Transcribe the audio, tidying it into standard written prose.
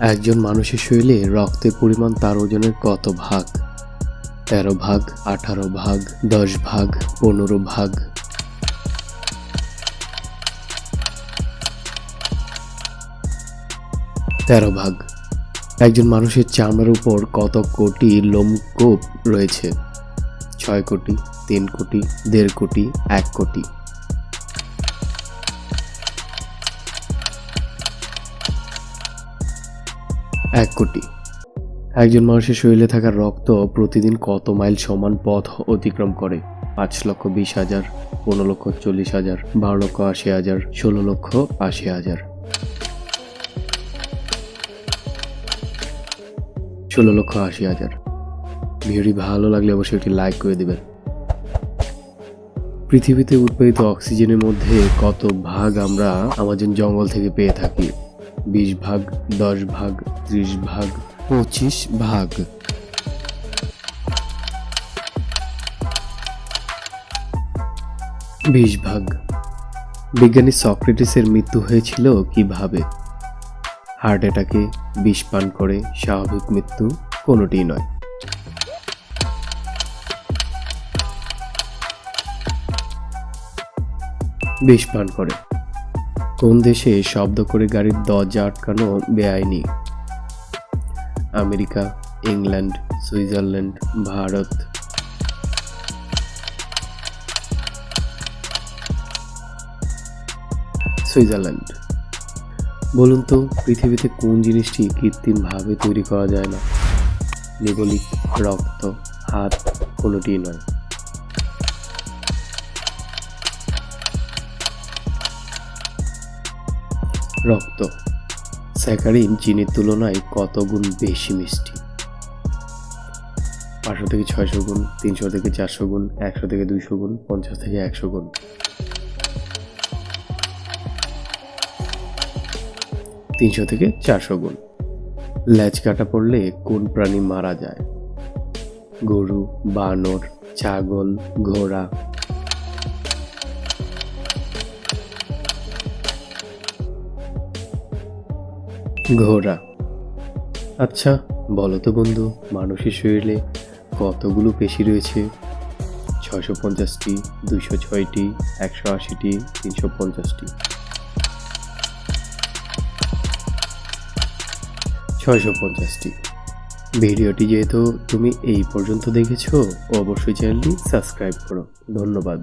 একজন মানুষের শরীরে রক্তের পরিমাণ তার ওজনের কত ভাগ? 13 ভাগ, 18 ভাগ, 10 ভাগ, 15 ভাগ? তেরো ভাগ। একজন মানুষের চামড়ার উপর কত কোটি লোমকূপ রয়েছে? 6 কোটি, 3 কোটি, 1.5 কোটি, 1 কোটি? এক কোটি। একজন মানুষের শরীরে থাকা রক্ত প্রতিদিন কত মাইল সমান পথ অতিক্রম করে? 5,20,000, 15,40,000, 12,80,000, 16,80,000? 16,80,000। ভিডিওটি ভালো লাগলে অবশ্যই একটি লাইক করে দিবেন। পৃথিবীতে উৎপাদিত অক্সিজেনের মধ্যে কত ভাগ আমরা আমাজন জঙ্গল থেকে পেয়ে থাকি? 20 ভাগ, 10 ভাগ, 30 ভাগ, 25 ভাগ? 20 ভাগ। বিজ্ঞানী সক্রেটিসের মৃত্যু হয়েছিল কিভাবে? হার্ট অ্যাটাকে, বিষ পান করে, স্বাভাবিক মৃত্যু? কোনোটিই নয়। বিষ পান করে। কোন দেশে শব্দ করে গাড়ির দরজা আটকানো বেআইনি? America, England, Switzerland, Bharat? Switzerland. বলুন তো, পৃথিবীতে কোন জিনিসটি কৃত্রিমভাবে তৈরি করা যায় না? নিগলিক, রক্ত, হাত? কোনোটিই নয়। রক্ত। স্যাকারিন চিনির তুলনায় কত গুণ বেশি মিষ্টি? 500 থেকে 600 গুণ, 300 থেকে 400 গুণ, 100 থেকে 200 গুণ, 50 থেকে 100 গুণ? 300 থেকে 400 গুণ। ল্যাজ কাটা পড়লে কোন প্রাণী মারা যায়? গরু, বানর, ছাগল, ঘোড়া? ঘোড়া। আচ্ছা বলো তো বন্ধু, মানুষের শরীরে কতগুলো পেশি রয়েছে? 650টি, 206টি, 180টি, 350টি? 650টি। ভিডিওটি যেহেতু তুমি এই পর্যন্ত দেখেছো, অবশ্যই চ্যানেলটি সাবস্ক্রাইব করো। ধন্যবাদ।